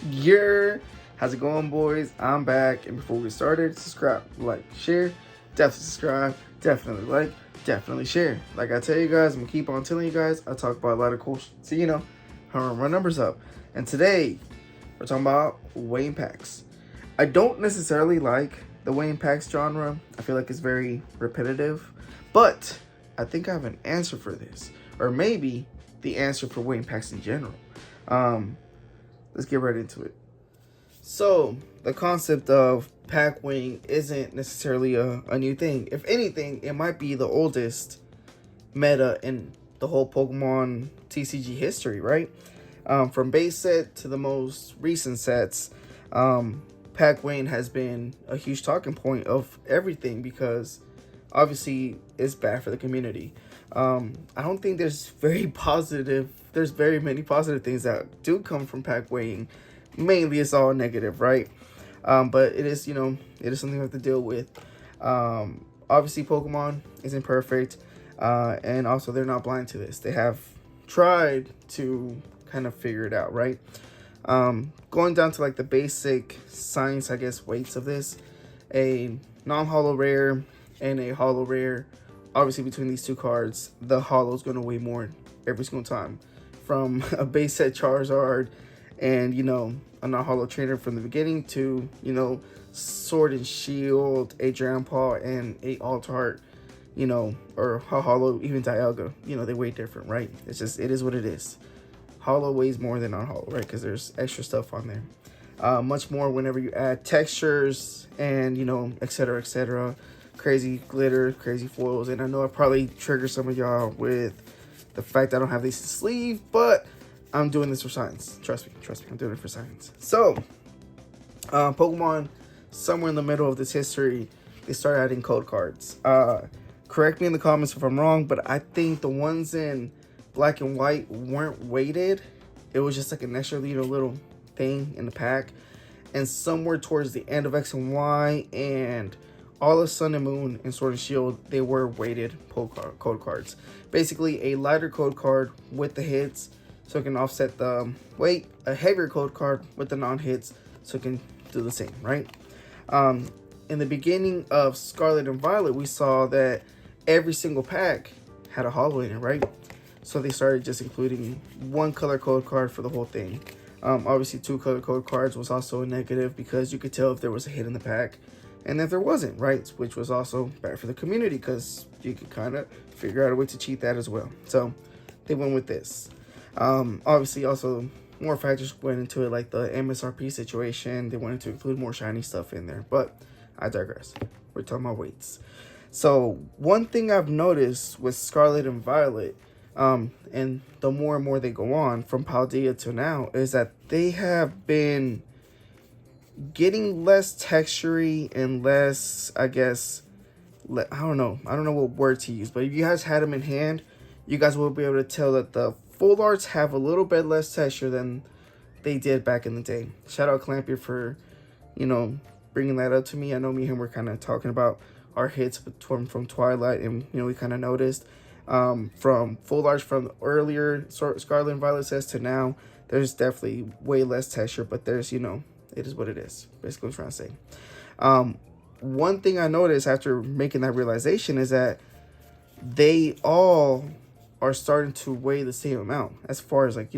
Yeah, how's it going, boys? I'm back, and before we get started, subscribe, like, share, definitely subscribe, definitely like, definitely share. Like I tell you guys, I'm gonna keep on telling you guys, I talk about a lot of cool shit, so how to run numbers up. And today, we're talking about weighing packs. I don't necessarily like the weighing packs genre. I feel like it's very repetitive, but I think I have an answer for this, or maybe the answer for weighing packs in general. Um, let's get right into it. So, the concept of pack weighing isn't necessarily a new thing. If anything, it might be the oldest meta in the whole Pokemon TCG history, right? From base set to the most recent sets, pack weighing has been a huge talking point of everything because obviously it's bad for the community. I don't think there's very many positive things that do come from pack weighing. Mainly it's all negative, right? But it is something we have to deal with. Obviously Pokemon isn't perfect, and also they're not blind to this. They have tried to kind of figure it out, right? Going down to like the basic science, I guess, weights of this, a non-holo rare and a holo rare. Obviously, between these two cards, the holo is going to weigh more every single time. From a base set Charizard and, a non-holo trainer from the beginning to, Sword and Shield, a Dragon Paw, and a Altar Heart, or a holo, even Dialga. They weigh different, right? It is what it is. Holo weighs more than non-holo, right? Because there's extra stuff on there. Much more whenever you add textures and, etc., etc., crazy glitter, crazy foils. And I know I probably triggered some of y'all with the fact I don't have these sleeve, but I'm doing this for science. Trust me, I'm doing it for science. So, Pokemon, somewhere in the middle of this history, they started adding code cards. Correct me in the comments if I'm wrong, but I think the ones in black and white weren't weighted. It was just like an extra little thing in the pack. And somewhere towards the end of X and Y and all of Sun and Moon and Sword and Shield, they were weighted code cards. Basically, a lighter code card with the hits, so it can offset the weight. A heavier code card with the non-hits, so it can do the same, right? In the beginning of Scarlet and Violet, we saw that every single pack had a holo in it, right? So they started just including one color code card for the whole thing. Obviously, two color code cards was also a negative because you could tell if there was a hit in the pack and if there wasn't, right? Which was also bad for the community because you could kind of figure out a way to cheat that as well. So they went with this. Obviously, also more factors went into it, like the MSRP situation. They wanted to include more shiny stuff in there, but I digress. We're talking about weights. So one thing I've noticed with Scarlet and Violet, and the more and more they go on from Paldea to now, is that they have been getting less textury and less, I guess, I don't know what word to use, but if you guys had them in hand, you guys will be able to tell that the full arts have a little bit less texture than they did back in the day. Shout out Clampier for, bringing that up to me. I know me and him were kind of talking about our hits from Twilight, and, we kind of noticed from full arts from earlier Scarlet and Violet sets to now, there's definitely way less texture, but there's, it is what it is. Basically what I'm trying to say. One thing I noticed after making that realization is that they all are starting to weigh the same amount as far as the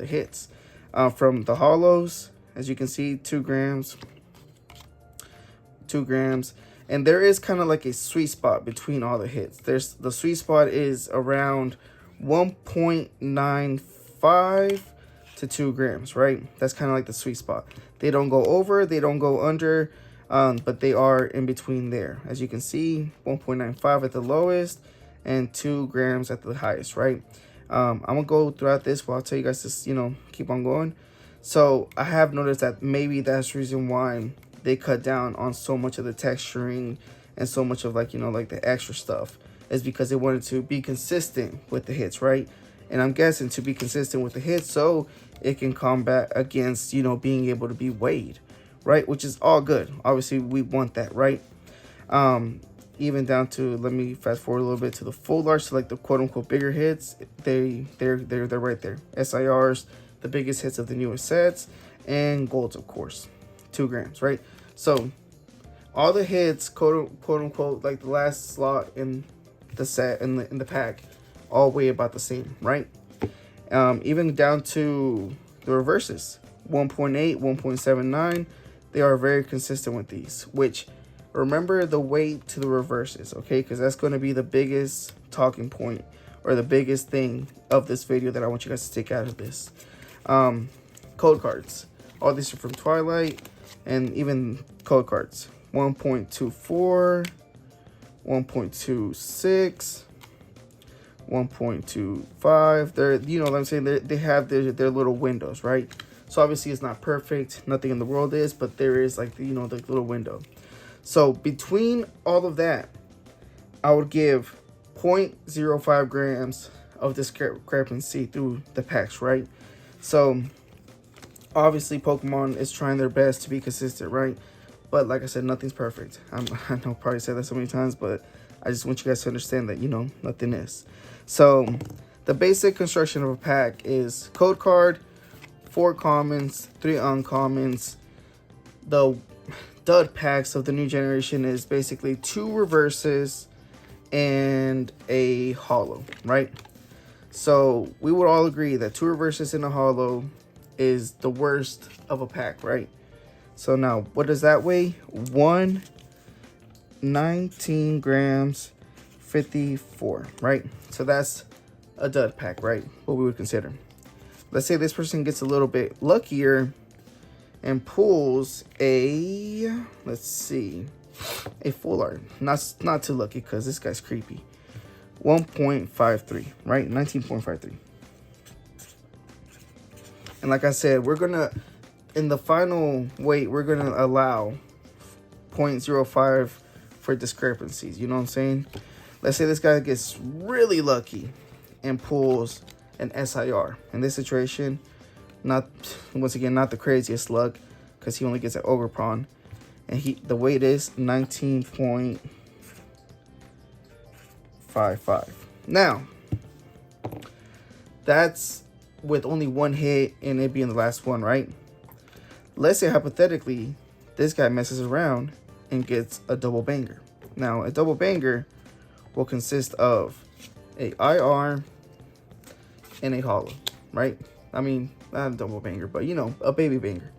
hits. From the holos, as you can see, 2 grams. And there is kind of like a sweet spot between all the hits. The sweet spot is around 1.95 to 2 grams, right? That's kind of like the sweet spot. They don't go over, they don't go under, but they are in between there. As you can see, 1.95 at the lowest and 2 grams at the highest, right? I'm gonna go throughout this while I'll tell you guys to, keep on going. So I have noticed that maybe that's the reason why they cut down on so much of the texturing and so much of like the extra stuff, is because they wanted to be consistent with the hits, right? And I'm guessing to be consistent with the hits so it can combat against, being able to be weighed, right? Which is all good. Obviously, we want that, right? Even down to, let me fast forward a little bit to the full arts, so like the quote unquote bigger hits, they're right there. SIRs, the biggest hits of the newest sets, and golds, of course, 2 grams, right? So all the hits, quote unquote, like the last slot in the set in the pack, all weigh about the same, right? Even down to the reverses, 1.8, 1.79, they are very consistent with these. Which, remember the weight to the reverses, okay? Because that's going to be the biggest talking point, or the biggest thing of this video that I want you guys to take out of this. Code cards. All these are from Twilight, and even code cards. 1.24, 1.26, 1.25. They're, you know what I'm saying, they have their little windows, right? So obviously it's not perfect, nothing in the world is, but there is, like, you know, the little window. So between all of that, I would give 0.05 grams of discrepancy through the packs, right? So obviously Pokemon is trying their best to be consistent, right? But like I said, nothing's perfect. I know I probably said that so many times, but I just want you guys to understand that, you know, nothing is. So the basic construction of a pack is code card, 4 commons, 3 uncommons. The dud packs of the new generation is basically 2 reverses and a holo, right? So we would all agree that 2 reverses and a holo is the worst of a pack, right? So now, what does that weigh? 19 grams, 54, right? So that's a dud pack, right? What we would consider. Let's say this person gets a little bit luckier and pulls a, let's see, a full art. Not too lucky because this guy's creepy. 1.53, right? 19.53. And like I said, we're gonna, in the final weight, we're gonna allow 0.05 for discrepancies. You know what I'm saying? Let's say this guy gets really lucky and pulls an SIR. In this situation, once again, not the craziest luck, because he only gets an Overprawn, and the weight is 19.55. Now, that's with only 1 hit and it being the last one, right? Let's say hypothetically this guy messes around and gets a double banger. Now, a double banger will consist of a IR and a holo, right? I mean, not a double banger, but you know, a baby banger.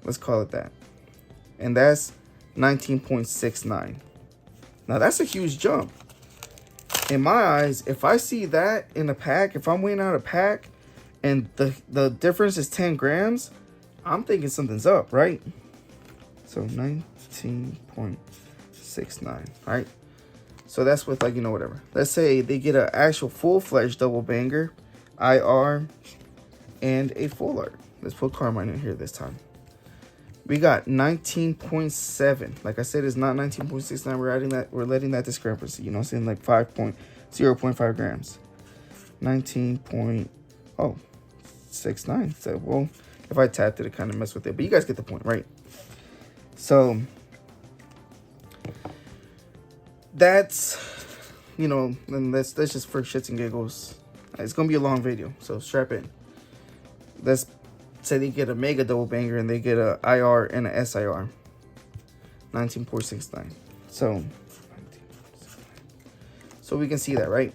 Let's call it that. And that's 19.69. Now, that's a huge jump. In my eyes, if I see that in a pack, if I'm weighing out a pack and the difference is 10 grams, I'm thinking something's up, right? So 19.69, right? So that's with, like, you know, whatever. Let's say they get an actual full-fledged double banger, IR, and a full art. Let's put Carmine in here this time. We got 19.7. Like I said, it's not 19.69. We're letting that discrepancy, you know what I'm saying, like 0.5 grams. 19.69. So, well, if I tapped it, it kind of messed with it. But you guys get the point, right? So that's, you know, and that's just for shits and giggles. It's gonna be a long video, so strap in. Let's say they get a mega double banger and they get a IR and a SIR. 19.69. So we can see that, right?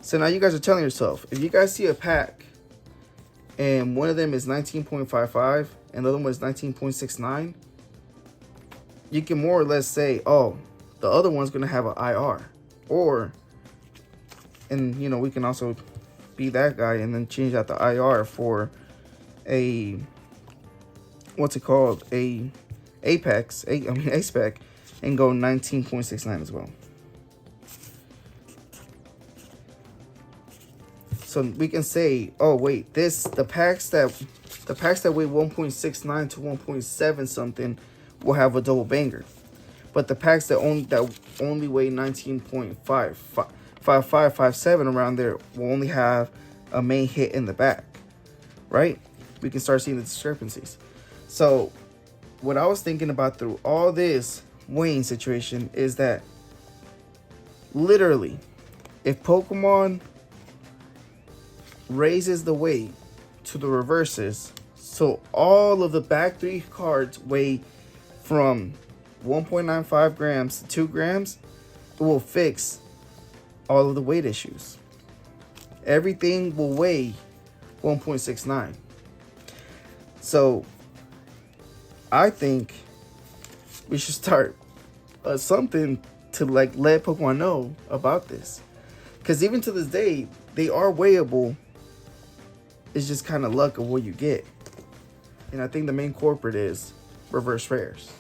So now you guys are telling yourself, if you guys see a pack and one of them is 19.55 and the other one is 19.69, you can more or less say, oh, the other one's gonna have an IR. Or, and you know, we can also be that guy and then change out the IR for a, what's it called, a A-Spec, and go 19.69 as well. So we can say, oh wait, the packs that weigh 1.69 to 1.7 something will have a double banger, but the packs that only weigh 19.57 around there will only have a main hit in the back, right? We can start seeing the discrepancies. So what I was thinking about through all this weighing situation is that literally, if Pokemon raises the weight to the reverses So all of the back 3 cards weigh from 1.95 grams to 2 grams. It will fix all of the weight issues. Everything will weigh 1.69. So I think we should start something to like let Pokemon know about this, because even to this day they are weighable. It's just kind of luck of what you get. And I think the main culprit is reverse rares.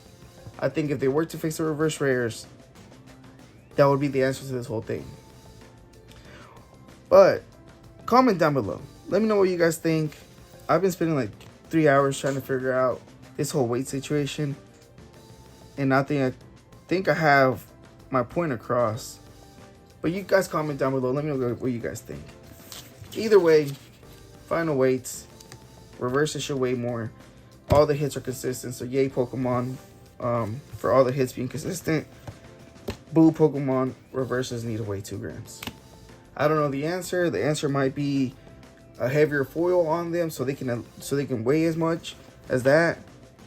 I think if they were to fix the reverse rares, that would be the answer to this whole thing. But comment down below, let me know what you guys think. I've been spending like 3 hours trying to figure out this whole weight situation, and I think I have my point across. But you guys comment down below, let me know what you guys think. Either way, final weights, reverses should weigh more. All the hits are consistent, so yay Pokemon for all the hits being consistent. Boo Pokemon, reverses need to weigh 2 grams. I don't know the answer. The answer might be a heavier foil on them so they can weigh as much as that.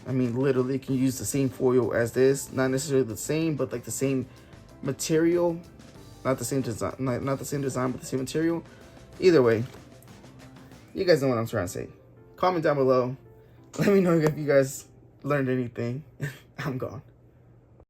I mean, literally, you can use the same foil as this. Not necessarily the same, but like the same material. Not the same design, not the same design, but the same material. Either way, you guys know what I'm trying to say. Comment down below. Let me know if you guys learned anything. I'm gone.